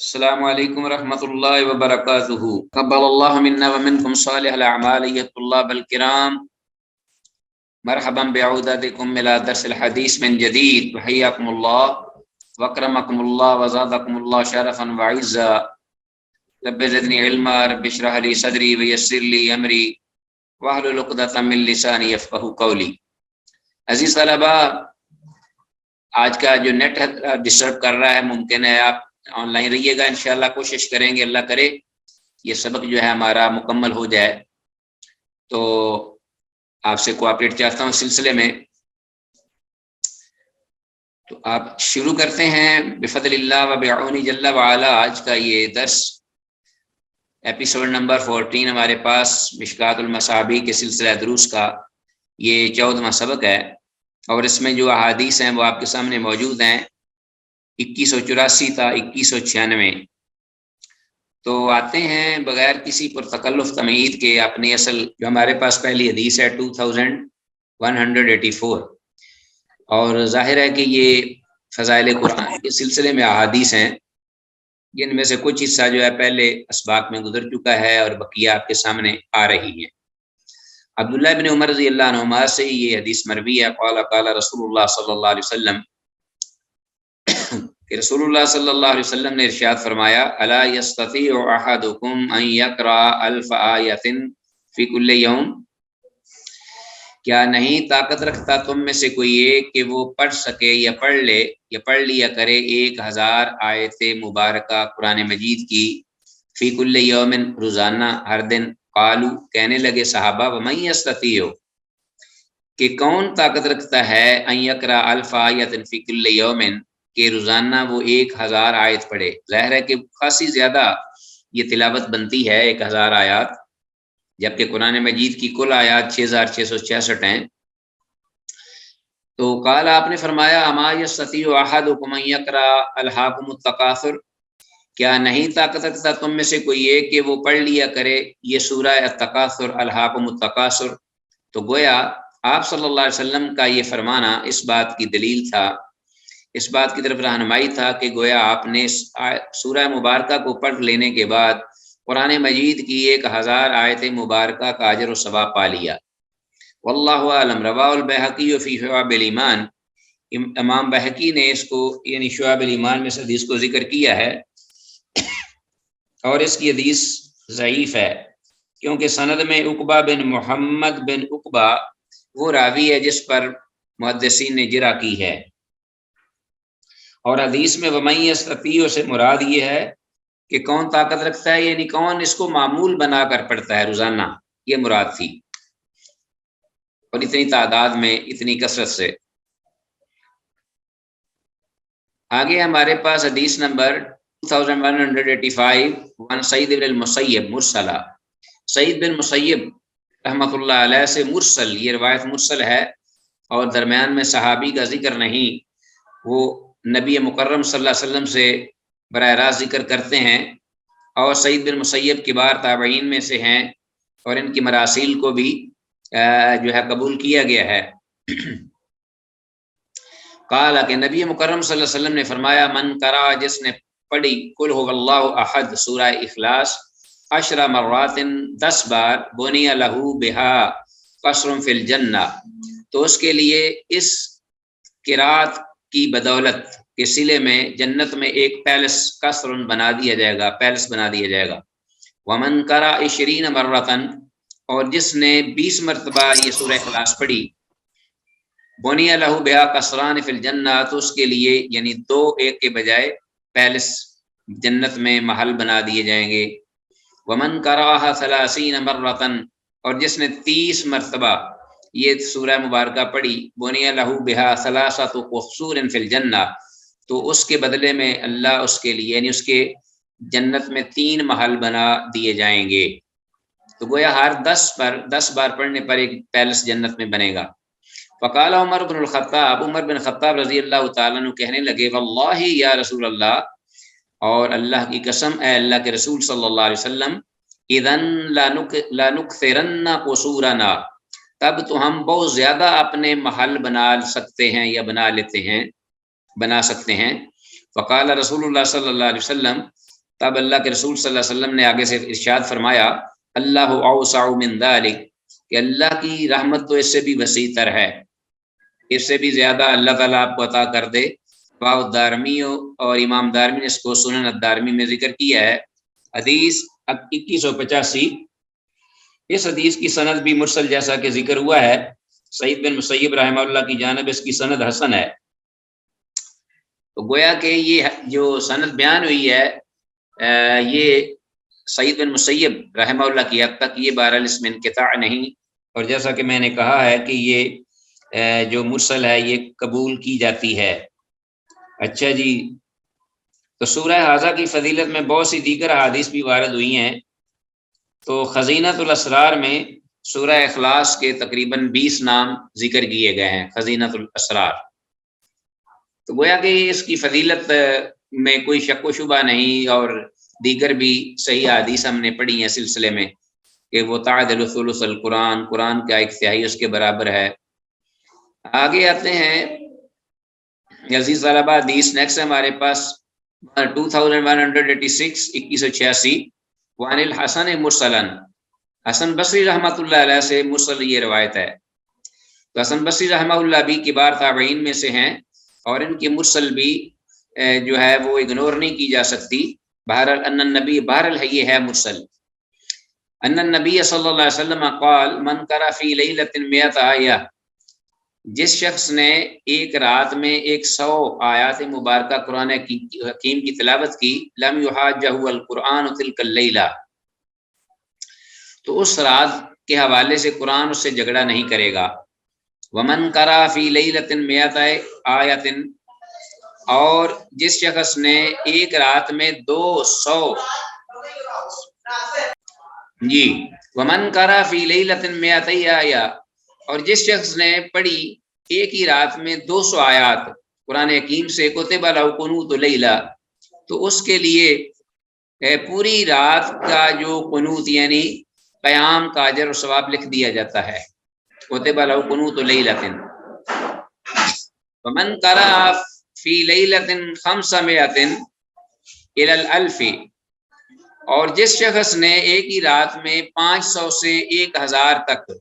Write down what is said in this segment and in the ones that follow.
السلام علیکم ورحمۃ اللہ وبرکاتہ۔ قبل اللہ منا ومنکم صالح الاعمال ایھا الطلاب الکرام، مرحبا بعودتکم الى درس الحدیث من جدید، وحیاکم اللہ واکرمکم اللہ وزادکم اللہ شرفا وعزا۔ رب زدنی علما، رب اشرح لی صدری ویسر لی امری واحلل عقدۃ من لسانی یفقہوا قولی۔ عزیز طلباء، آج کا جو نیٹ ڈسٹرب کر رہا ہے، ممکن ہے آپ آن لائن رہیے گا، انشاءاللہ کوشش کریں گے، اللہ کرے یہ سبق جو ہے ہمارا مکمل ہو جائے۔ تو آپ سے کوآپریٹ چاہتا ہوں سلسلے میں، تو آپ شروع کرتے ہیں بفضل اللہ و بعونہ جل وعلا۔ آج کا یہ درس ایپیسوڈ نمبر 14 ہمارے پاس مشکات المصابیح کے سلسلہ دروس کا یہ 14واں سبق ہے، اور اس میں جو احادیث ہیں وہ آپ کے سامنے موجود ہیں، 2184 تا 2196۔ تو آتے ہیں بغیر کسی پر تکلف تمہید کے اپنی اصل جو ہمارے پاس پہلی حدیث ہے 2184، اور ظاہر ہے کہ یہ فضائل قرآن کے سلسلے میں احادیث ہیں، جن میں سے کچھ حصہ جو ہے پہلے اسباق میں گزر چکا ہے اور بقیہ آپ کے سامنے آ رہی ہے۔ عبداللہ بن عمر رضی اللہ عنہما سے یہ حدیث مروی ہے، قال قال رسول اللہ صلی اللہ علیہ وسلم، کہ رسول اللہ صلی اللہ علیہ وسلم نے ارشاد فرمایا، الا یستطیع احدکم ان یقرأ 1000 آیۃ فی کل یوم، کیا نہیں طاقت رکھتا تم میں سے کوئی ایک کہ وہ پڑھ سکے یا پڑھ لیا کرے 1000 آیت مبارکہ قرآن مجید کی، فی کل یوم روزانہ، ہر دن۔ قالو کہنے لگے صحابہ، ومن یستطیع کہ کون طاقت رکھتا ہے، ان یقرأ 1000 آیۃ فی کل یوم کہ روزانہ وہ 1000 آیت پڑھے۔ ظاہر ہے کہ خاصی زیادہ یہ تلاوت بنتی ہے 1000 آیات، جبکہ قرآن مجید کی کل آیات 6666 ہیں۔ تو قال آپ نے فرمایا، اما یستطیع احدکم ان یقرأ الہاکم التکاثر، کیا نہیں طاقت رکھتا تم میں سے کوئی ایک کہ وہ پڑھ لیا کرے یہ سورہ التکاثر، الہاکم التکاثر۔ تو گویا آپ صلی اللہ علیہ وسلم کا یہ فرمانا اس بات کی دلیل تھا، اس بات کی طرف رہنمائی تھا کہ گویا آپ نے سورہ مبارکہ کو پڑھ لینے کے بعد قرآن مجید کی 1000 آیت مبارکہ کا اجر و ثواب پا لیا۔ واللہ اعلم۔ رواہ البیہقی فی شعب الایمان، امام بہقی نے اس کو یعنی شعب الایمان میں اس حدیث کو ذکر کیا ہے، اور اس کی حدیث ضعیف ہے، کیونکہ سند میں عقبہ بن محمد بن عقبہ وہ راوی ہے جس پر محدثین نے جرح کی ہے، اور حدیث میں ومن یستطیع سے مراد یہ ہے کہ کون طاقت رکھتا ہے، یعنی کون اس کو معمول بنا کر پڑھتا ہے روزانہ، یہ مراد تھی، اور اتنی تعداد میں، اتنی کثرت سے۔ آگے ہمارے پاس حدیث نمبر 2185، وعن سعید بن المسیب مرسلہ، سعید بن مسیب رحمۃ اللہ علیہ سے مرسل، یہ روایت مرسل ہے اور درمیان میں صحابی کا ذکر نہیں، وہ نبی مکرم صلی اللہ علیہ وسلم سے براہ راست ذکر کرتے ہیں، اور سعید بن مسیب کبار تابعین میں سے ہیں، اور ان کی مراسیل کو بھی جو ہے قبول کیا گیا ہے۔ قال کہ نبی مکرم صلی اللہ علیہ وسلم نے فرمایا، من قرأ جس نے پڑھی قل هو اللہ احد سورہ اخلاص 10 مرات 10 بار، بنی لہ بہا قصر فی الجنہ، تو اس کے لیے اس قرات کی بدولت کے صلے میں جنت میں ایک پیلس قصر بنا دیا جائے گا، پیلس بنا دیا جائے گا۔ ومن قرأ 20 مرتن، اور جس نے 20 مرتبہ یہ سورہ اخلاص پڑھی، بنی لہ بہا قصران فی الجنہ، تو اس کے لیے یعنی 2 ایک کے بجائے پیلس جنت میں محل بنا دیے جائیں گے۔ ومن قرأها 30 مرتن، اور جس نے 30 مرتبہ یہ سورہ مبارکہ پڑھی، بنی لہ بہا 3 قصور فی الجنہ، تو اس کے بدلے میں اللہ اس کے لیے یعنی اس کے جنت میں 3 محل بنا دیے جائیں گے۔ تو گویا ہر 10 بار پڑھنے پر ایک پیلس جنت میں بنے گا۔ فقال عمر بن الخطاب، عمر بن خطاب رضی اللہ تعالیٰ عنہ کہنے لگے، واللہ یا رسول اللہ، اور اللہ کی قسم اے اللہ کے رسول صلی اللہ علیہ وسلم، اذن لنکثرن قصورنا، تب تو ہم بہت زیادہ اپنے محل بنا سکتے ہیں یا بنا سکتے ہیں۔ فقال رسول اللہ صلی اللہ علیہ وسلم، تب اللہ کے رسول صلی اللہ علیہ وسلم نے آگے سے ارشاد فرمایا اللہ اوسع من ذلک، کہ اللہ کی رحمت تو اس سے بھی وسیع تر ہے، اس سے بھی زیادہ اللہ تعالیٰ آپ کو عطا کر دے۔ رواه الدارمی، اور امام دارمی نے اس کو سنن الدارمی میں ذکر کیا ہے، حدیث 2185۔ اس حدیث کی سند بھی مرسل جیسا کہ ذکر ہوا ہے، سعید بن مسیب رحمہ اللہ کی جانب اس کی سند حسن ہے۔ تو گویا کہ یہ جو سند بیان ہوئی ہے یہ سعید بن مسیب رحمہ اللہ کی حد تک، یہ بہرحال اس میں انقطاع نہیں، اور جیسا کہ میں نے کہا ہے کہ یہ جو مرسل ہے یہ قبول کی جاتی ہے۔ اچھا جی، تو سورہ حاضہ کی فضیلت میں بہت سی دیگر احادیث بھی وارد ہوئی ہیں۔ تو خزینۃ الاسرار میں سورہ اخلاص کے تقریباً 20 نام ذکر کیے گئے ہیں، خزینۃ الاسرار۔ تو گویا کہ اس کی فضیلت میں کوئی شک و شبہ نہیں، اور دیگر بھی صحیح حدیث ہم نے پڑھی ہیں سلسلے میں کہ وہ تعدل ثلث القرآن، قرآن کا 1/3 اس کے برابر ہے۔ آگے آتے ہیں عزیز طلبہ، حدیث نیکسٹ ہے ہمارے پاس 2186 2186، وعن الحسن مرسلا، حسن بصری رحمۃ اللہ علیہ سے مرسل یہ روایت ہے۔ تو حسن بصری رحمہ اللہ بھی کبار تابعین میں سے ہیں، اور ان کے مرسل بھی جو ہے وہ اگنور نہیں کی جا سکتی۔ بہرحال ان النبی، بہرحال یہ ہے مرسل، ان النبی صلی اللہ علیہ وسلم قال من قرأ فی لیلۃ 100 آیہ، جس شخص نے ایک رات میں 100 آیات مبارکہ قرآن حکیم کی تلاوت کی، لم یحاجہ القرآن تلک اللیلہ، تو اس رات کے حوالے سے قرآن اس سے جھگڑا نہیں کرے گا۔ ومن قرأ فی لیلۃ 100 آیۃ، اور جس شخص نے ایک رات میں 200 جی، ومن قرأ فی لیلۃ 100 آیہ، اور جس شخص نے پڑھی ایک ہی رات میں 200 آیات قرآن حکیم سے، کتب لہ قنوت لیلہ، تو اس کے لیے پوری رات کا جو قنوت یعنی قیام کا اجر و ثواب لکھ دیا جاتا ہے، کتب لہ قنوت لیلہ۔ ومن قرأ فی لیلۃ 500 الی الالف، اور جس شخص نے ایک ہی رات میں 500 سے 1000 تک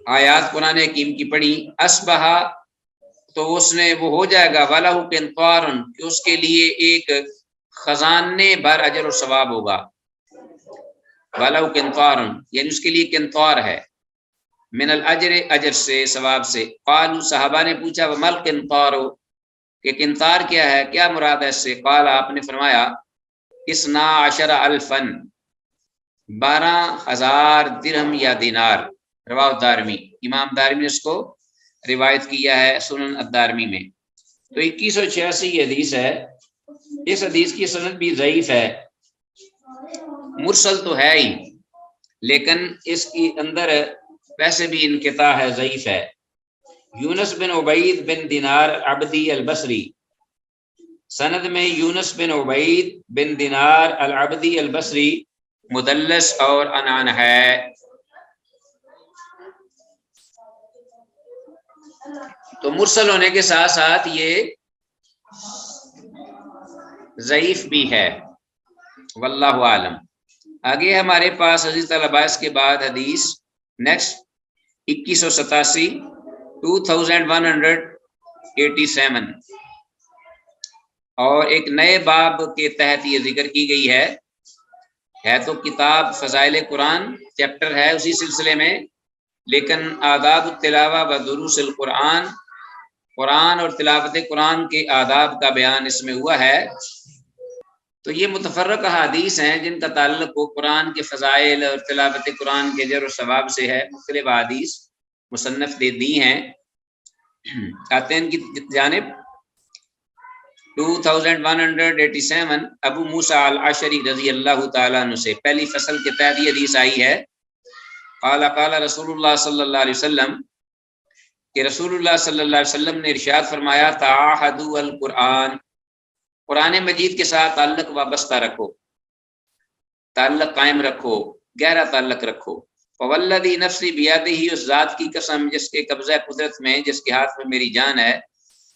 آیات قرآن حکیم کی پڑھی، اصبح، تو اس نے وہ ہو جائے گا، وَلَهُ قِنطَارٌ، کہ اس کے لیے ایک خزانے بھر اجر و ثواب ہوگا، وَلَهُ قِنطَارٌ، یعنی اس کے لیے قنطار ہے، من الاجر، اجر سے، ثواب سے۔ قالوا، صحابہ نے پوچھا وَمَا الْقِنطَارُ، کہ قنطار کیا ہے، کیا مراد ہے اس سے؟ قال، آپ نے فرمایا 12,000 12,000 درہم یا دینار، رواہ دارمی، امام دارمی نے اس کو روایت کیا ہے سنن الدارمی میں۔ تو 2186 یہ حدیث ہے، اس حدیث کی سند بھی ضعیف ہے، مرسل تو ہے ہی، لیکن اس کی اندر ویسے بھی انقطاع ہے، ضعیف ہے۔ یونس بن عبید بن دینار عبدی البصری، سند میں یونس بن عبید بن دینار العبدی البصری مدلس اور عنعن ہے۔ تو مرسل ہونے کے ساتھ ساتھ یہ ضعیف بھی ہے، واللہ عالم۔ آگے ہمارے پاس عزیز طلباء اس کے بعد حدیث نیکسٹ 2187 2187، اور ایک نئے باب کے تحت یہ ذکر کی گئی ہے تو کتاب فضائل قرآن چیپٹر ہے اسی سلسلے میں، لیکن آداب التلاوہ و دروس القرآن، قرآن اور تلاوت قرآن کے آداب کا بیان اس میں ہوا ہے۔ تو یہ متفرق احادیث ہیں جن کا تعلق قرآن کے فضائل اور تلاوت قرآن کے اجر و ثواب سے ہے، مختلف احادیث مصنف نے دی ہیں۔ آتے ہیں ان کی جانب 2187 ابو موسیٰ الاشعری رضی اللہ تعالیٰ عنہ سے، پہلی فصل کے تحت یہ حدیث آئی ہے۔ قال قال رسول اللہ صلی اللہ علیہ وسلم، کہ رسول اللہ صلی اللہ علیہ وسلم نے ارشاد فرمایا تعاہدوا القرآن، قرآن مجید کے ساتھ تعلق وابستہ رکھو، تعلق قائم رکھو، گہرا تعلق رکھو۔ فوالذی نفسی بیدہ، اس ذات کی قسم جس کے قبضہ قدرت میں، جس کے ہاتھ میں میری جان ہے،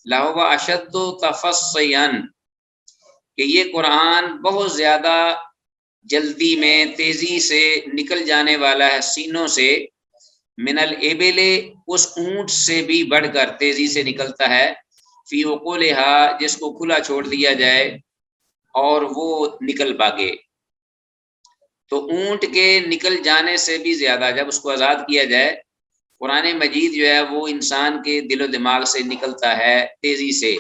لہو اشد تفصیًا، کہ یہ قرآن بہت زیادہ جلدی میں تیزی سے نکل جانے والا ہے سینوں سے، من الابل، اس اونٹ سے بھی بڑھ کر تیزی سے نکلتا ہے، فی عقولہا، جس کو کھلا چھوڑ دیا جائے اور وہ نکل بھاگے۔ تو اونٹ کے نکل جانے سے بھی زیادہ جب اس کو آزاد کیا جائے، قرآن مجید جو ہے وہ انسان کے دل و دماغ سے نکلتا ہے تیزی سے۔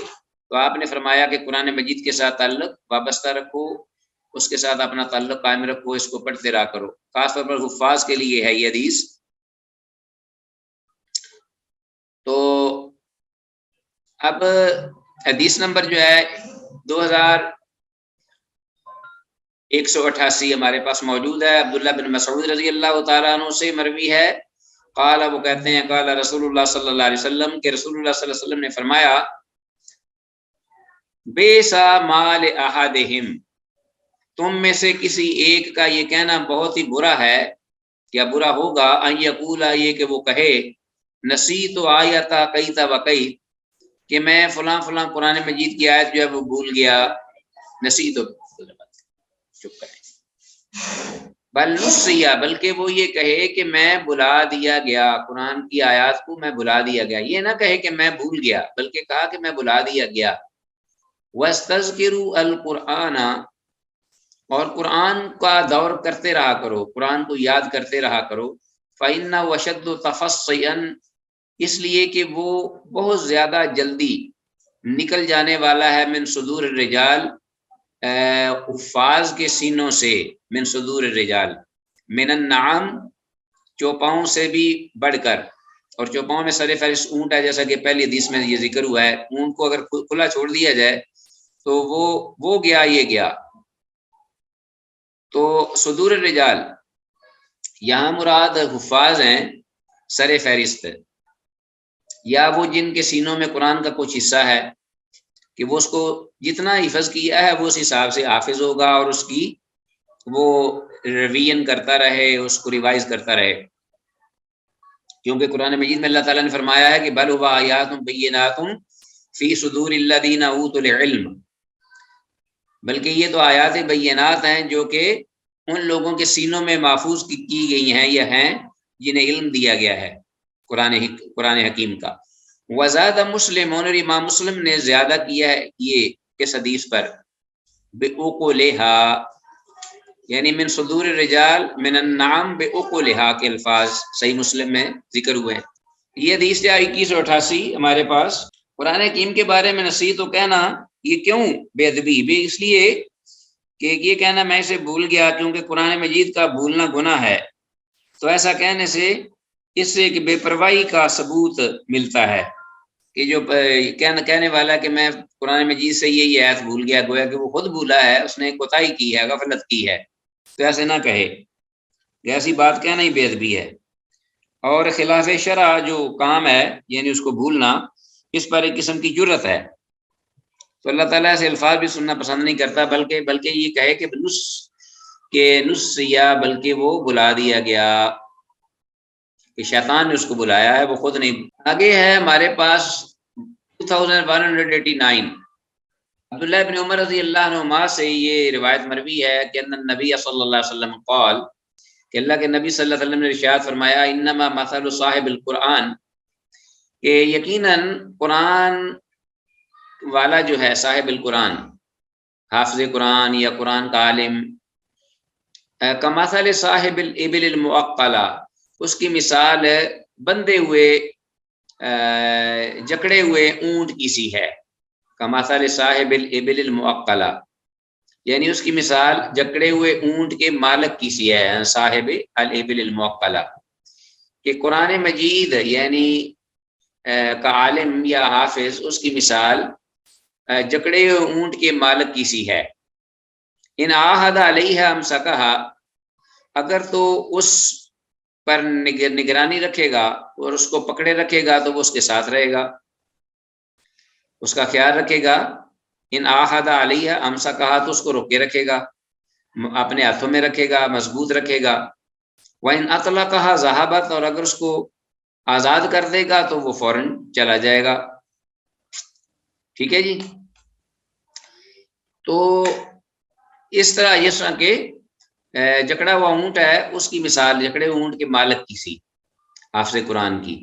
تو آپ نے فرمایا کہ قرآن مجید کے ساتھ تعلق وابستہ رکھو، اس کے ساتھ اپنا تعلق قائم رکھو، اس کو پڑھتے رہا کرو، خاص طور پر حفاظ کے لیے ہے یہ حدیث۔ تو اب حدیث نمبر جو ہے 2188 ہمارے پاس موجود ہے، عبداللہ بن مسعود رضی اللہ تعالیٰ عنہ سے مروی ہے، قال، وہ کہتے ہیں، قال رسول اللہ صلی اللہ علیہ وسلم، کہ رسول اللہ صلی اللہ علیہ وسلم نے فرمایا، بیسا مال احدہم، تم میں سے کسی ایک کا یہ کہنا بہت ہی برا ہے، یا برا ہوگا، ان یقولا، یہ کہ وہ کہے، نسیت آیتا کیتا وقی، کہ میں فلاں فلاں قرآن مجید کی آیت جو ہے وہ بھول گیا، نسیت، چپ کریں، بل نسیا، بلکہ وہ یہ کہے کہ میں بلا دیا گیا، قرآن کی آیات کو میں بلا دیا گیا، یہ نہ کہے کہ میں بھول گیا، بلکہ کہا کہ میں بلا دیا گیا۔ وَاسْتَذْكِرُوا الْقُرْآنَ، اور قرآن کا دور کرتے رہا کرو، قرآن کو یاد کرتے رہا کرو، فَإِنَّ وَشَدُّ تَفَصِّيًا، اس لیے کہ وہ بہت زیادہ جلدی نکل جانے والا ہے، من صدور الرجال، حفاظ کے سینوں سے، من صدور الرجال، من النعام، چوپاؤں سے بھی بڑھ کر، اور چوپاؤں میں سر فہرست اونٹ ہے، جیسا کہ پہلی حدیث میں یہ ذکر ہوا ہے، اونٹ کو اگر کھلا چھوڑ دیا جائے تو وہ گیا، یہ گیا۔ تو صدور الرجال یہاں مراد حفاظ ہیں، سر فہرست، یا وہ جن کے سینوں میں قرآن کا کچھ حصہ ہے کہ وہ اس کو جتنا حفظ کیا ہے وہ اس حساب سے حافظ ہوگا، اور اس کی وہ ریویژن کرتا رہے، اس کو ریوائز کرتا رہے، کیونکہ قرآن مجید میں اللہ تعالیٰ نے فرمایا ہے کہ بل هو آیات بینات فی صدور الذین اوتوا العلم، بلکہ یہ تو آیات بینات ہیں جو کہ ان لوگوں کے سینوں میں محفوظ کی گئی ہیں، یہ ہیں جنہیں علم دیا گیا ہے قرآن حکیم کا۔ وزاد مسلم، اور امام مسلم نے زیادہ کیا ہے یہ اس حدیث پر، بِعُقُلِہَا، یعنی من صدور الرجال من النعام بِعُقُلِہَا کے الفاظ صحیح مسلم میں ذکر ہوئے ہیں۔ یہ حدیث 2188 ہمارے پاس۔ قرآن حکیم کے بارے میں نصیحت تو کہنا، یہ کیوں بے ادبی؟ بھی اس لیے کہ یہ کہنا میں اسے بھول گیا، کیونکہ قرآن مجید کا بھولنا گناہ ہے، تو ایسا کہنے سے اس سے کہ بے پرواہی کا ثبوت ملتا ہے، کہ جو کہنے والا کہ میں قرآن مجید سے یہ آیت بھول گیا، گویا کہ وہ خود بھولا ہے، اس نے کوتاہی کی ہے، غفلت کی ہے، تو ایسے نہ کہے، ایسی بات کہنا ہی بے ادبی ہے۔ اور خلاف شرع جو کام ہے، یعنی اس کو بھولنا، اس پر ایک قسم کی جرت ہے، تو اللہ تعالیٰ سے الفاظ بھی سننا پسند نہیں کرتا، بلکہ یہ کہے کہ نسیا، بلکہ وہ بلا دیا گیا، کہ شیطان نے اس کو بلایا ہے، وہ خود نہیں۔ آگے ہے ہمارے پاس 2189، عبداللہ ابن عمر رضی اللہ عنہما سے یہ روایت مروی ہے کہ ان النبی صلی اللہ علیہ وسلم قال، کہ اللہ کے نبی صلی اللہ علیہ وسلم نے ارشاد فرمایا، انما مثل صاحب القرآن، کہ یقیناً قرآن والا جو ہے، صاحب القرآن، حافظ قرآن یا قرآن کا عالم، کمثل صاحب الابل المعقلہ، اس کی مثال بندھے ہوئے جکڑے ہوئے اونٹ کی سی ہے، کمثل صاحب الابل المعقلہ، یعنی اس کی مثال جکڑے ہوئے اونٹ کے مالک کی سی ہے، صاحب الابل المعقلہ، کہ قرآن مجید یعنی کا عالم یا حافظ، اس کی مثال جکڑے ہوئے اونٹ کے مالک کی سی ہے، ان عاہد علیہ امسکہا، اگر تو اس پر نگرانی رکھے گا اور اس کو پکڑے رکھے گا تو وہ اس کے ساتھ رہے گا، اس کا خیال رکھے گا، ان عاہد علیہ امسکہا، تو اس کو روکے رکھے گا، اپنے ہاتھوں میں رکھے گا، مضبوط رکھے گا، وَإِنْ أَطْلَقَهَا ذَهَبَتْ، اور اگر اس کو آزاد کر دے گا تو وہ فوراً چلا جائے گا۔ ٹھیک ہے جی۔ تو اس طرح کہ جکڑا ہوا اونٹ ہے اس کی مثال جکڑے ہوئے اونٹ کے مالک کی سی حافظ قرآن کی.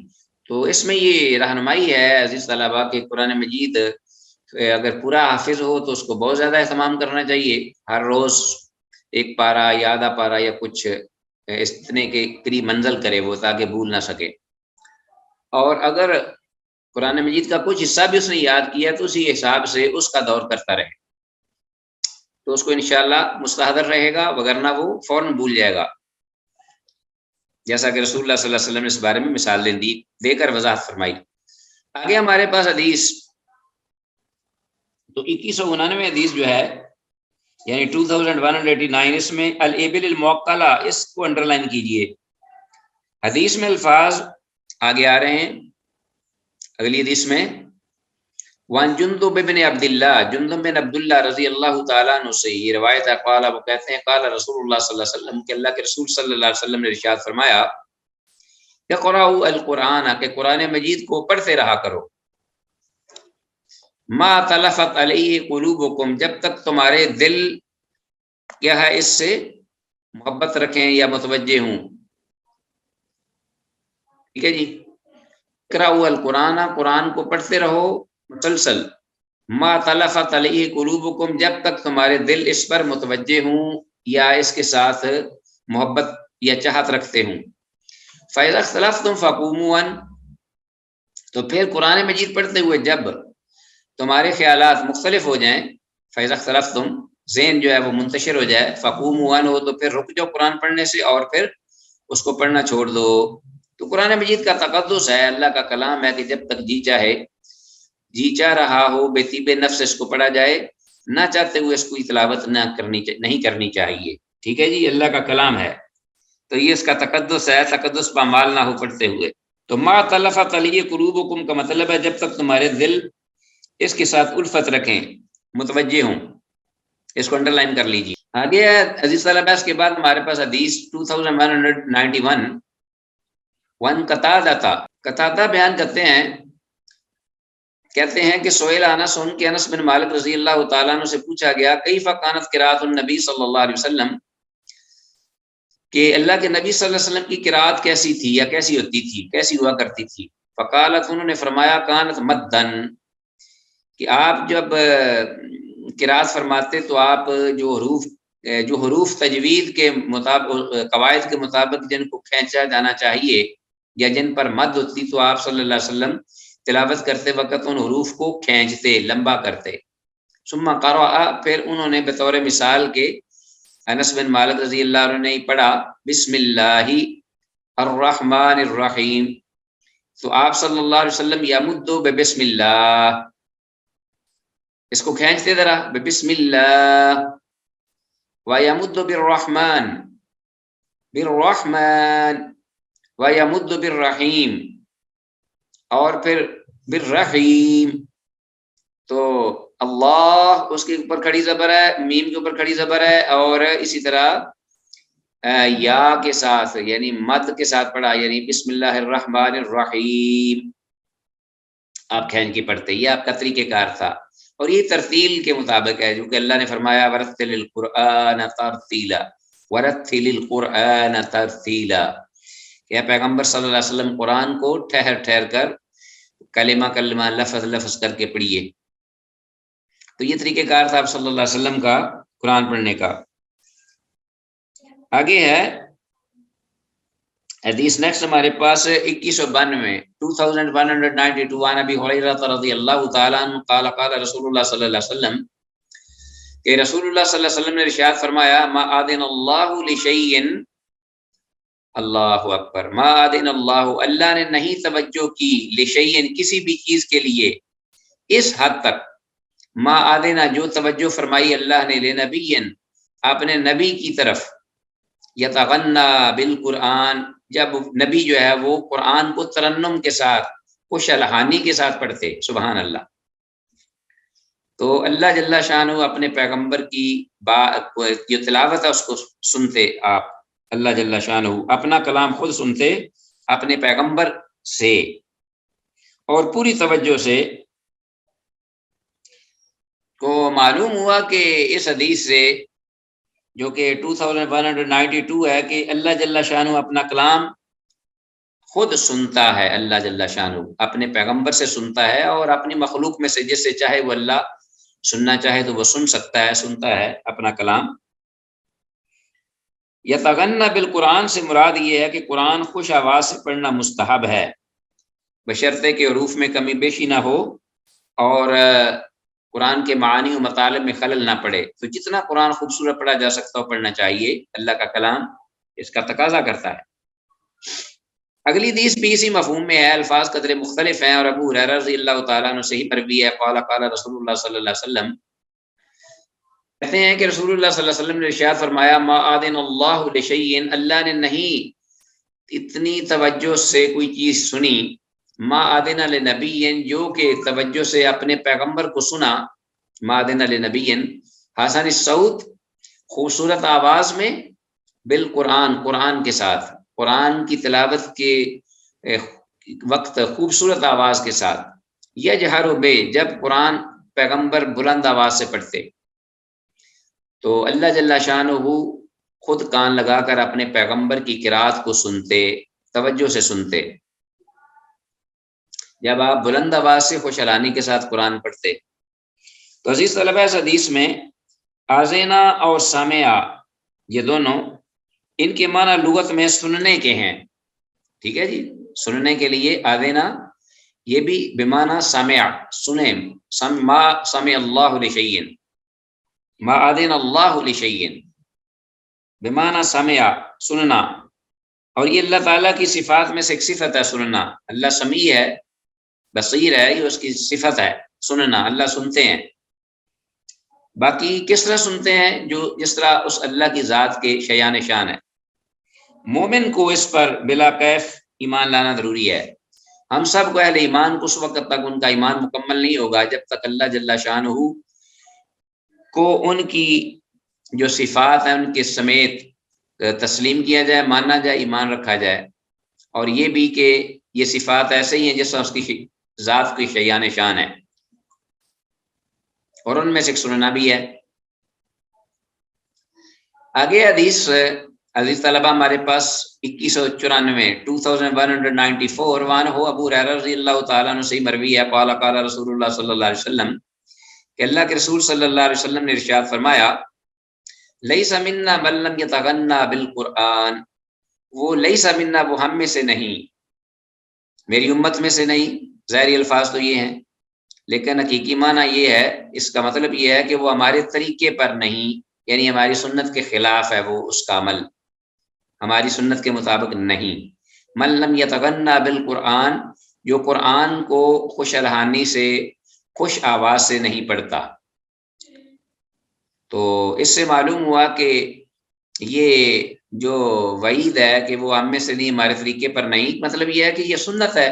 تو اس میں یہ رہنمائی ہے عزیز طلباء کہ قرآن مجید اگر پورا حافظ ہو تو اس کو بہت زیادہ اہتمام کرنا چاہیے. ہر روز ایک پارا یا آدھا پارا یا کچھ اتنے کے قریب منزل کرے وہ تاکہ بھول نہ سکے. اور اگر قرآن مجید کا کچھ حصہ بھی اس نے یاد کیا تو اسی حساب سے اس کا دور کرتا رہے تو اس کو انشاءاللہ مستحضر رہے گا، وگرنہ وہ فوراً بھول جائے گا، جیسا کہ رسول اللہ صلی اللہ علیہ وسلم نے اس بارے میں مثال دے کر وضاحت فرمائی. آگے ہمارے پاس حدیث تو 2199 حدیث جو ہے یعنی 2189 اس میں الابل الموکلہ اس کو انڈر لائن کیجئے. حدیث میں الفاظ آگے آ رہے ہیں. اگلی حدیث میں وان جندب بن عبداللہ، جندب بن عبداللہ رضی اللہ تعالیٰ عنہ سے یہ روایت ہے. قال، وہ کہتے ہیں قال رسول اللہ صلی اللہ علیہ وسلم کہ اللہ کے رسول صلی اللہ علیہ وسلم نے ارشاد فرمایا اقرأوا القرآن کہ قرآن مجید کو پڑھتے رہا کرو. ما تلفت علیہ قلوبکم جب تک تمہارے دل کیا ہے اس سے محبت رکھیں یا متوجہ ہوں. ٹھیک ہے جی. اقرأوا القرآن قرآن کو پڑھتے رہو مسلسل. ما تلفت علیہ قلوبکم جب تک تمہارے دل اس پر متوجہ ہوں یا اس کے ساتھ محبت یا چاہت رکھتے ہوں. فَإِذَا اخْتَلَفْتُمْ فَقُومُوا تو پھر قرآن مجید پڑھتے ہوئے جب تمہارے خیالات مختلف ہو جائیں، فَإِذَا اخْتَلَفْتُمْ ذہن جو ہے وہ منتشر ہو جائے، فَقُومُوا ہو تو پھر رک جاؤ قرآن پڑھنے سے اور پھر اس کو پڑھنا چھوڑ دو. تو قرآن مجید کا تقدس ہے، اللہ کا کلام ہے کہ جب تک جی چاہ رہا ہو بے طیب نفس اس کو پڑھا جائے، نہ چاہتے ہوئے اس کو تلاوت نہیں کرنی چاہیے. ٹھیک ہے جی. اللہ کا کلام ہے تو یہ اس کا تقدس ہے، تقدس پامال نہ ہو پڑھتے ہوئے. تو ما تلفت علیہ قلوبکم کا مطلب ہے جب تک تمہارے دل اس کے ساتھ الفت رکھیں، متوجہ ہوں. اس کو انڈر لائن کر لیجیے. آگے عزیز طلباء اس کے بعد ہمارے پاس حدیث 2191 وان قتادہ بیان کرتے ہیں، کہتے ہیں کہ سئل انس کے انس بن مالک رضی اللہ تعالیٰ عنہ سے پوچھا گیا کیف کانت قراءۃ النبی صلی اللہ علیہ وسلم کہ اللہ کے نبی صلی اللہ علیہ وسلم کی قراءت کیسی تھی یا کیسی ہوتی تھی، کیسی ہوا کرتی تھی. فقالت انہوں نے فرمایا کانت مدن کہ آپ جب قراءت فرماتے تو آپ جو حروف تجوید کے مطابق قواعد کے مطابق جن کو کھینچا جانا چاہیے یا جن پر مد ہوتی تو آپ صلی اللہ علیہ وسلم تلاوت کرتے وقت ان حروف کو کھینچتے، لمبا کرتے. ثم قرأ پھر انہوں نے بطور مثال کے انس بن مالک رضی اللہ عنہ نے پڑھا بسم اللہ الرحمن الرحیم. تو آپ صلی اللہ علیہ وسلم یمدو بسم اللہ اس کو کھینچتے ذرا بسم اللہ ویمد بالرحمن ویمد بالرحیم اور پھر بالرحیم. تو اللہ اس کے اوپر کھڑی زبر ہے، میم کے اوپر کھڑی زبر ہے اور اسی طرح یا کے ساتھ یعنی مد کے ساتھ پڑھا یعنی بسم اللہ الرحمن الرحیم آپ کھینچ کے پڑھتے. یہ آپ کا طریقہ کار تھا اور یہ ترتیل کے مطابق ہے جو کہ اللہ نے فرمایا ورتل القرآن ترتیلا، ورتل القرآن ترتیلا کہ پیغمبر صلی اللہ علیہ وسلم قرآن کو ٹھہر ٹھہر کر کلمہ کلمہ لفظ لفظ کر کے پڑھیے. تو یہ طریقہ کار تھا آپ صلی اللہ علیہ وسلم کا قرآن پڑھنے کا. آگے ہے حدیث نیکسٹ ہمارے پاس 2192 عن ابی ہریرہ رضی اللہ تعالی عنہ قال قال رسول اللہ صلی اللہ علیہ وسلم کہ رسول اللہ صلی اللہ علیہ وسلم نے ارشاد فرمایا ما آذن اللہ لشیء اللہ اکبر ما آذن اللہ اللہ نے نہیں توجہ کی لشیء کسی بھی چیز کے لیے اس حد تک ما آذن جو توجہ فرمائی اللہ نے لنبی اپنے نبی کی طرف یتغنى بالقرآن جب نبی جو ہے وہ قرآن کو ترنم کے ساتھ خوش الحانی کے ساتھ پڑھتے. سبحان اللہ. تو اللہ جل شانہ اپنے پیغمبر کی جو تلاوت ہے اس کو سنتے آپ، اللہ جل شانہ اپنا کلام خود سنتے اپنے پیغمبر سے اور پوری توجہ سے کو معلوم ہوا کہ اس حدیث سے جو کہ 2192 ہے کہ اللہ جل شانہ اپنا کلام خود سنتا ہے، اللہ جل شانہ اپنے پیغمبر سے سنتا ہے، اور اپنی مخلوق میں سے جس سے چاہے وہ اللہ سننا چاہے تو وہ سن سکتا ہے، سنتا ہے اپنا کلام۔ یتغنی بالقرآن سے مراد یہ ہے کہ قرآن خوش آواز سے پڑھنا مستحب ہے، بشرطے کہ حروف میں کمی بیشی نہ ہو اور قرآن کے معانی و مطالب میں خلل نہ پڑے۔ تو جتنا قرآن خوبصورت پڑھا جا سکتا ہو پڑھنا چاہیے، اللہ کا کلام اس کا تقاضا کرتا ہے۔ اگلی حدیث بھی اسی مفہوم میں ہے، الفاظ قدرے مختلف ہیں، اور ابو ہریرہ رضی اللہ تعالیٰ عنہ سے ہی مروی ہے، قال قال رسول اللہ صلی اللہ علیہ وسلم، کہتے ہیں کہ رسول اللہ صلی اللہ علیہ وسلم نے ارشاد فرمایا، ما آذن اللہ لشیء، اللہ نے نہیں اتنی توجہ سے کوئی چیز سنی، ما آذن لنبی، جو کہ توجہ سے اپنے پیغمبر کو سنا، ما آذن لنبی حسن الصوت، خوبصورت آواز میں، بالقرآن، قرآن کے ساتھ، قرآن کی تلاوت کے وقت خوبصورت آواز کے ساتھ، یجہر بے، جب قرآن پیغمبر بلند آواز سے پڑھتے تو اللہ جل شانہ خود کان لگا کر اپنے پیغمبر کی قرات کو سنتے، توجہ سے سنتے۔ جب آپ بلند آواز سے خوشالانی کے ساتھ قرآن پڑھتے تو عزیز طلبہ، اس حدیث میں آذینا اور سامعہ یہ دونوں، ان کے معنی لغت میں سننے کے ہیں، ٹھیک ہے جی، سننے کے لیے آذینا، یہ بھی بمعنی سامع، سنیں، ما سمع اللہ لشیء، ما آذن اللہ لشیء بمعنی سمع، سننا، اور یہ اللہ تعالیٰ کی صفات میں سے ایک صفت ہے سننا، اللہ سمیع ہے، بصیر ہے، یہ اس کی صفت ہے سننا، اللہ سنتے ہیں۔ باقی کس طرح سنتے ہیں؟ جو جس طرح اس اللہ کی ذات کے شیان شان ہے۔ مومن کو اس پر بلا کیف ایمان لانا ضروری ہے۔ ہم سب کو اہل ایمان کو اس وقت تک ان کا ایمان مکمل نہیں ہوگا جب تک اللہ جل شانہ کو ان کی جو صفات ہیں ان کے سمیت تسلیم کیا جائے، مانا جائے، ایمان رکھا جائے، اور یہ بھی کہ یہ صفات ایسے ہی ہیں جس طرح اس کی ذات کی شیان شان ہے، اور ان میں سے ایک سننا بھی ہے۔ آگے حدیث عزیز طلبہ ہمارے پاس 2194 2194 وعنہ ابو ہریرہ رضی اللہ تعالیٰ عنہ سے مروی ہے، قال قال رسول اللہ صلی اللہ علیہ وسلم، کہ اللہ کے رسول صلی اللہ علیہ وسلم نے ارشاد فرمایا، لیس منا من لم یتغنی بالقرآن، وہ لیس منا، وہ ہم میں سے نہیں، میری امت میں سے نہیں، ظاہری الفاظ تو یہ ہیں، لیکن حقیقی معنی یہ ہے، اس کا مطلب یہ ہے کہ وہ ہمارے طریقے پر نہیں، یعنی ہماری سنت کے خلاف ہے وہ، اس کا عمل ہماری سنت کے مطابق نہیں۔ من لم یتغنی بالقرآن، جو قرآن کو خوش الحانی سے، خوش آواز سے نہیں پڑھتا۔ تو اس سے معلوم ہوا کہ یہ جو وعید ہے کہ وہ ہم میں سے نہیں، ہمارے طریقے پر نہیں، مطلب یہ ہے کہ یہ سنت ہے،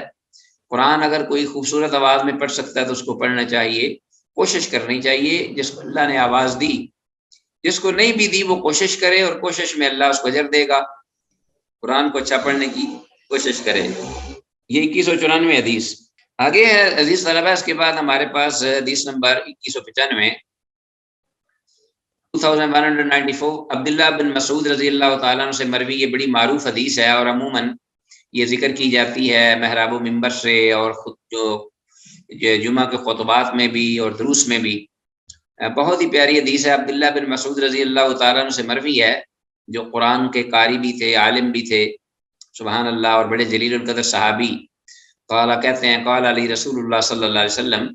قرآن اگر کوئی خوبصورت آواز میں پڑھ سکتا ہے تو اس کو پڑھنا چاہیے، کوشش کرنی چاہیے، جس کو اللہ نے آواز دی، جس کو نہیں بھی دی وہ کوشش کرے، اور کوشش میں اللہ اس کو اجر دے گا، قرآن کو اچھا پڑھنے کی کوشش کرے۔ یہ 2194 حدیث۔ آگے ہے عزیز طلبہ، اس کے بعد ہمارے پاس حدیث نمبر 2195 2194 عبداللہ بن مسعود رضی اللہ تعالیٰ عنہ سے مروی، یہ بڑی معروف حدیث ہے، اور عموماً یہ ذکر کی جاتی ہے محراب و منبر سے، اور خود جو جمعہ کے خطبات میں بھی اور دروس میں بھی، بہت ہی پیاری حدیث ہے۔ عبداللہ بن مسعود رضی اللہ تعالیٰ عنہ سے مروی ہے، جو قرآن کے قاری بھی تھے، عالم بھی تھے، سبحان اللہ، اور بڑے جلیل القدر صحابی۔ قال، کہتے ہیں، قال علی رسول اللہ صلی اللہ علیہ وسلم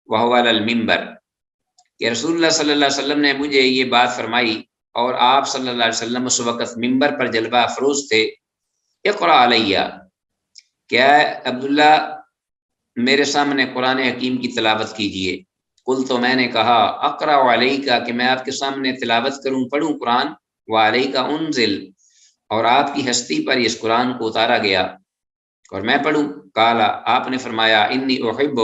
وہو علی المنبر، کہ رسول اللہ صلی اللہ علیہ وسلم نے مجھے یہ بات فرمائی، اور آپ صلی اللہ علیہ وسلم اس وقت منبر پر جلوہ افروز تھے۔ اقرأ علیہ، کیا عبداللہ میرے سامنے قرآن حکیم کی تلاوت کیجئے۔ قل، تو میں نے کہا، اقرأ علیکہ، کہ میں آپ کے سامنے تلاوت کروں، پڑھوں قرآن، وعلیکہ انزل، اور آپ کی ہستی پر اس قرآن کو اتارا گیا اور میں پڑھوں۔ قال، آپ نے فرمایا، انی احب،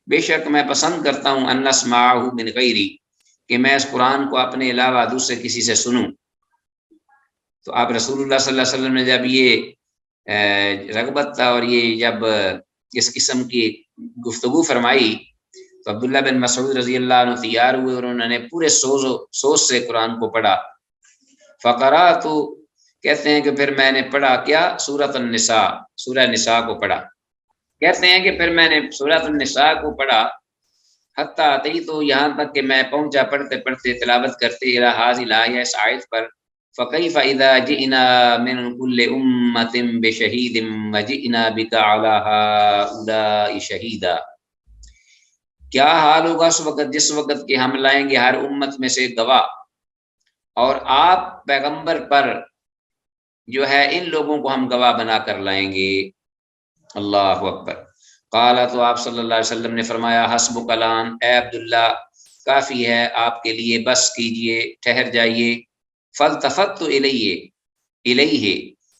بے شک میں پسند کرتا ہوں، ان اسمعہ من غیری، کہ میں اس قرآن کو اپنے علاوہ دوسرے کسی سے سنوں۔ تو آپ رسول اللہ صلی اللہ علیہ وسلم نے جب یہ رغبت تھا، اور یہ جب اس قسم کی گفتگو فرمائی، تو عبداللہ بن مسعود رضی اللہ عنہ تیار ہوئے اور انہوں نے پورے سوز سے قرآن کو پڑھا. فقرات، کہتے ہیں کہ پھر میں نے پڑھا کیا؟ سورۃ النساء، سورہ نساء کو پڑھا. کہتے ہیں کہ پھر میں نے سورۃ النساء کو پڑھا حتی آتی، تو یہاں تک کہ میں پہنچا پڑھتے پڑھتے تلاوت کرتے الی ہذه الآیہ، اس آیت پر. فکیف اذا جئنا من کل امۃ بشہید وجئنا بک علی ہؤلاء شہیدا، کیا حال ہوگا اس وقت جس وقت کہ ہم لائیں گے ہر امت میں سے گواہ، اور آپ پیغمبر پر جو ہے ان لوگوں کو ہم گواہ بنا کر لائیں گے. اللہ اکبر. قال، تو آپ صلی اللہ علیہ وسلم نے فرمایا، حسبک الان، اے عبداللہ کافی ہے آپ کے لیے، بس کیجئے، ٹھہر جائیے. فالتفت الیہ،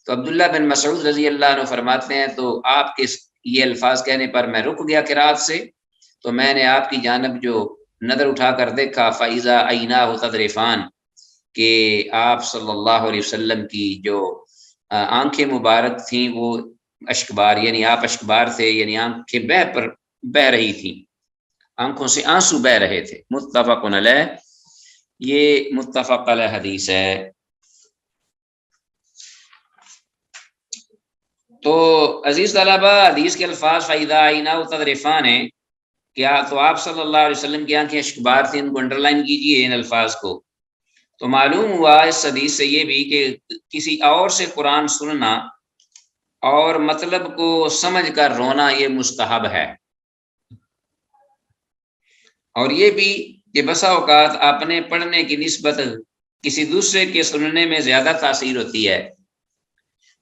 تو عبداللہ بن مسعود رضی اللہ عنہ فرماتے ہیں تو آپ کے یہ الفاظ کہنے پر میں رک گیا قرات سے، تو میں نے آپ کی جانب جو نظر اٹھا کر دیکھا، فاذا عیناہ تذرفان، کہ آپ صلی اللہ علیہ وسلم کی جو آنکھیں مبارک تھیں وہ اشکبار، یعنی آپ اشکبار تھے، یعنی آنکھیں بہ رہی تھیں، آنکھوں سے آنسو بہ رہے تھے. متفق علیہ، یہ متفق علیہ حدیث ہے. تو عزیز طلبہ، حدیث کے الفاظ فَإِذَا عَيْنَاهُ تَذْرِفَانِ ہیں کیا؟ تو آپ صلی اللہ علیہ وسلم کی آنکھیں اشکبار تھیں، ان کو انڈر لائن کیجیے ان الفاظ کو. تو معلوم ہوا اس حدیث سے یہ بھی کہ کسی اور سے قرآن سننا اور مطلب کو سمجھ کر رونا یہ مستحب ہے. اور یہ بھی کہ بسا اوقات اپنے پڑھنے کی نسبت کسی دوسرے کے سننے میں زیادہ تاثیر ہوتی ہے.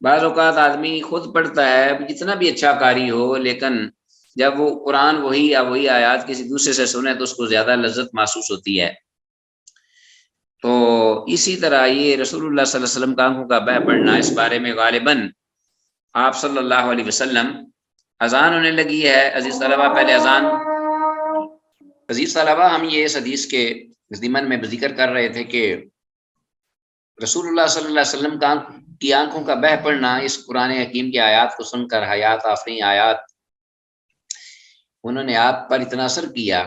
بعض اوقات آدمی خود پڑھتا ہے جتنا بھی اچھا قاری ہو، لیکن جب وہ قرآن وہی یا وہی آیات کسی دوسرے سے سنے تو اس کو زیادہ لذت محسوس ہوتی ہے. تو اسی طرح یہ رسول اللہ صلی اللہ علیہ وسلم کا آنکھوں کا بہ پڑھنا، اس بارے میں غالباً آپ صلی اللہ علیہ وسلم، اذان ہونے لگی ہے عزیز طلبہ، پہلے اذان. عزیز طلبہ، ہم یہ اس حدیث کے ضمن میں ذکر کر رہے تھے کہ رسول اللہ صلی اللہ علیہ وسلم کی آنکھوں کا بہ پڑھنا اس قرآن حکیم کی آیات کو سن کر، حیات آفرین آیات، انہوں نے آپ پر اتنا اثر کیا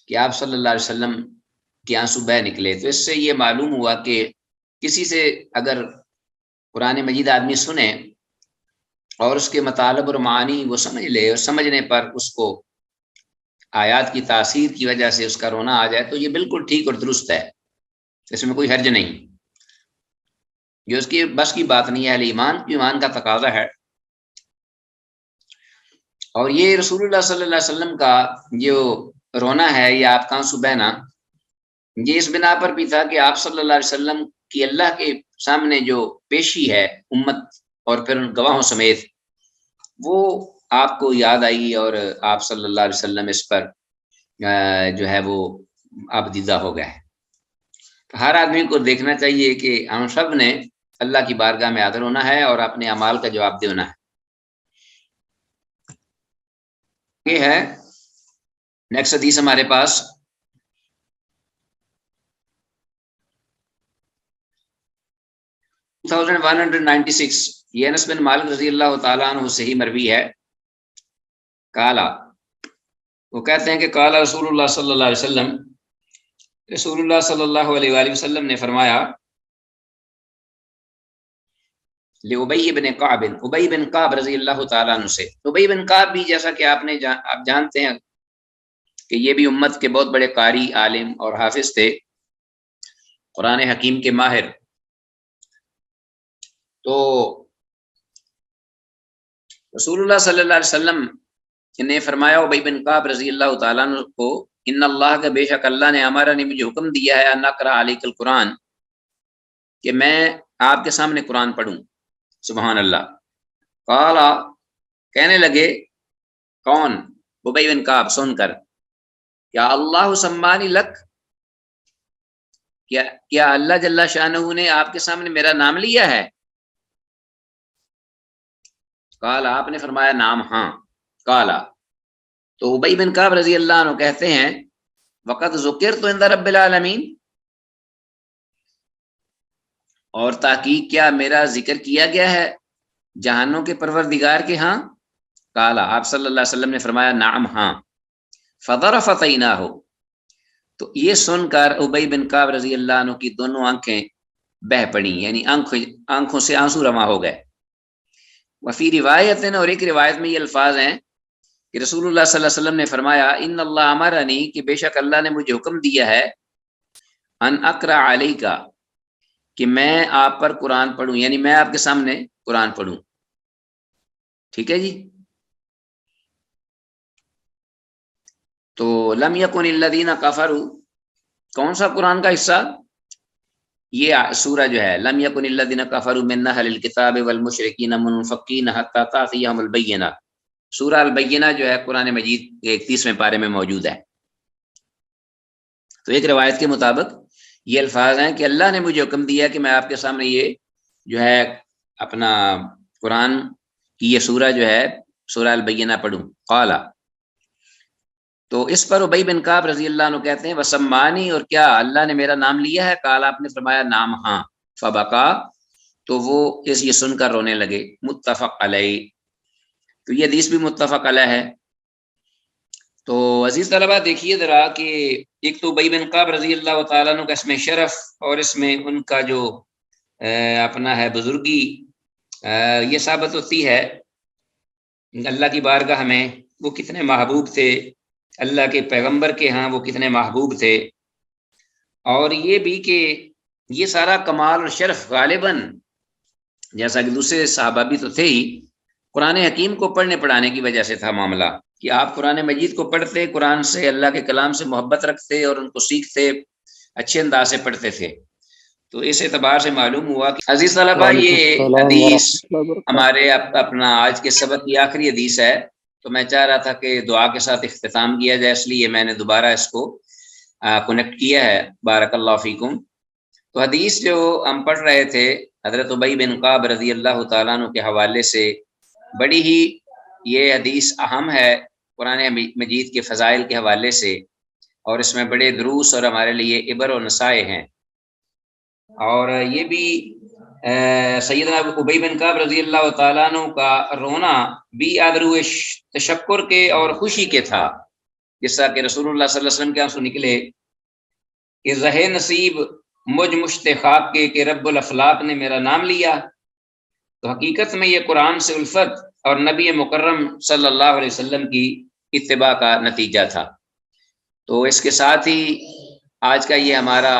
کہ آپ صلی اللہ علیہ وسلم کے آنسو بہ نکلے. تو اس سے یہ معلوم ہوا کہ کسی سے اگر قرآن مجید آدمی سنے اور اس کے مطالب اور معانی وہ سمجھ لے، اور سمجھنے پر اس کو آیات کی تاثیر کی وجہ سے اس کا رونا آ جائے، تو یہ بالکل ٹھیک اور درست ہے، اس میں کوئی حرج نہیں. یہ اس کی بس کی بات نہیں ہے، اہل ایمان کا تقاضا ہے. اور یہ رسول اللہ صلی اللہ علیہ وسلم کا جو رونا ہے یا آپ کا آنسو بہنا، یہ اس بنا پر بھی تھا کہ آپ صلی اللہ علیہ وسلم کی اللہ کے سامنے جو پیشی ہے امت اور پھر ان گواہوں سمیت، وہ آپ کو یاد آئی اور آپ صلی اللہ علیہ وسلم اس پر جو ہے وہ آبدیدہ ہو گئے. ہر آدمی کو دیکھنا چاہیے کہ ہم سب نے اللہ کی بارگاہ میں حاضر ہونا ہے اور اپنے اعمال کا جواب دینا ہے. یہ ہے نیکسٹ حدیث ہمارے پاس. یہ انس بن مالک رضی اللہ تعالیٰ عنہ سے ہی مروی ہے. کالا، وہ کہتے ہیں کہ کالا رسول اللہ صلی اللہ علیہ وسلم، رسول اللہ صلی اللہ علیہ وآلہ وسلم نے فرمایا لأبی بن کعب، ابی بن کعب رضی اللہ تعالیٰ عنہ سے. ابی بن کعب بھی جیسا کہ آپ جانتے ہیں کہ یہ بھی امت کے بہت بڑے قاری، عالم اور حافظ تھے، قرآن حکیم کے ماہر. تو رسول اللہ صلی اللہ علیہ وسلم نے فرمایا ابی بن کعب رضی اللہ تعالیٰ عنہ کو، ان اللہ کا بے شک اللہ نے ہمارا نے مجھے حکم دیا ہے ان اقرأ علیک القرآن، کہ میں آپ کے سامنے قرآن پڑھوں. سبحان اللہ. قالا، کہنے لگے کون؟ ابی بن کعب سن کر، کیا اللہ سمانی لک، کیا اللہ جل شانہ نے آپ کے سامنے میرا نام لیا ہے؟ قالا، آپ نے فرمایا نام، ہاں. قالا، تو ابی بن کعب رضی اللہ عنہ کہتے ہیں وقت ذکرت عند رب العالمین، اور تحقیق کیا میرا ذکر کیا گیا ہے جہانوں کے پروردگار کے ہاں. قالا، آپ صلی اللہ علیہ وسلم نے فرمایا نعم، ہاں. فضرفت عیناہ، تو یہ سن کر ابی بن کعب رضی اللہ عنہ کی دونوں آنکھیں بہہ پڑی، یعنی آنکھوں سے آنسو رواں ہو گئے۔ وفی روایت، اور ایک روایت میں یہ الفاظ ہیں کہ رسول اللہ صلی اللہ علیہ وسلم نے فرمایا ان اللہ امرنی، کہ بے شک اللہ نے مجھے حکم دیا ہے، ان اقرا علیکا، کہ میں آپ پر قرآن پڑھوں، یعنی میں آپ کے سامنے قرآن پڑھوں۔ ٹھیک ہے جی۔ تو لم یکن الذین کفروا، کون سا قرآن کا حصہ؟ یہ سورہ جو ہے لم یکن الذین کفروا من اہل الکتاب والمشرکین منفکین حتی تأتیہم البینہ، سورہ البینہ جو ہے قرآن مجید کے 31ویں پارے میں موجود ہے۔ تو ایک روایت کے مطابق یہ الفاظ ہیں کہ اللہ نے مجھے حکم دیا کہ میں آپ کے سامنے یہ جو ہے اپنا قرآن کی یہ سورہ جو ہے سورہ البینہ پڑھوں۔ قالا، تو اس پر ابی بن کعب رضی اللہ عنہ کہتے ہیں وسمانی، اور کیا اللہ نے میرا نام لیا ہے؟ قال، آپ نے فرمایا نام ہاں۔ فبکا، تو وہ یہ سن کر رونے لگے۔ متفق علیہ، تو یہ حدیث بھی متفق علیہ ہے۔ تو عزیز طلبہ دیکھیے ذرا کہ ایک تو ابی بن کعب رضی اللہ تعالیٰ عنہ کا اس میں شرف اور اس میں ان کا جو اپنا ہے بزرگی، یہ ثابت ہوتی ہے اللہ کی بارگاہ میں وہ کتنے محبوب تھے، اللہ کے پیغمبر کے ہاں وہ کتنے محبوب تھے، اور یہ بھی کہ یہ سارا کمال اور شرف غالباً جیسا کہ دوسرے صحابہ بھی تو تھے ہی، قرآن حکیم کو پڑھنے پڑھانے کی وجہ سے تھا معاملہ، کہ آپ قرآن مجید کو پڑھتے، قرآن سے اللہ کے کلام سے محبت رکھتے اور ان کو سیکھتے، اچھے انداز سے پڑھتے تھے۔ تو اس اعتبار سے معلوم ہوا کہ عزیز طلبہ یہ حدیث ہمارے اپنا آج کے سبق کی آخری حدیث ہے، تو میں چاہ رہا تھا کہ دعا کے ساتھ اختتام کیا جائے، اس لیے میں نے دوبارہ اس کو کنیکٹ کیا ہے۔ بارک اللہ فیکم۔ تو حدیث جو ہم پڑھ رہے تھے حضرت ابی بن کعب رضی اللہ تعالیٰ عنہ کے حوالے سے، بڑی ہی یہ حدیث اہم ہے قرآن مجید کے فضائل کے حوالے سے، اور اس میں بڑے دروس اور ہمارے لیے عبر و نصائح ہیں۔ اور یہ بھی سیدنا ابی بن کعب رضی اللہ تعالیٰ عنہ کا رونا بھی آدرو تشکر کے اور خوشی کے تھا، جس طرح کہ رسول اللہ صلی اللہ علیہ وسلم کے آنسو نکلے کہ رہے نصیب مجھ مشتاق کے کہ رب الافلاق نے میرا نام لیا۔ تو حقیقت میں یہ قرآن سے الفت اور نبی مکرم صلی اللہ علیہ وسلم کی اتباع کا نتیجہ تھا۔ تو اس کے ساتھ ہی آج کا یہ ہمارا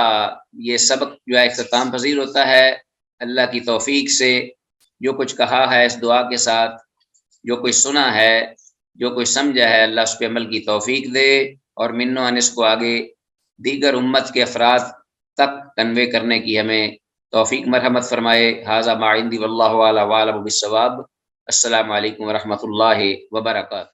یہ سبق جو ہے اختتام پذیر ہوتا ہے۔ اللہ کی توفیق سے جو کچھ کہا ہے اس دعا کے ساتھ، جو کچھ سنا ہے، جو کچھ سمجھا ہے، اللہ اس پہ عمل کی توفیق دے، اور منو ان اس کو آگے دیگر امت کے افراد تک کنوے کرنے کی ہمیں توفیق مرحمت فرمائے۔ ھذا ما عندی واللہ اعلم بالصواب۔ السلام علیکم ورحمۃ اللہ وبرکاتہ۔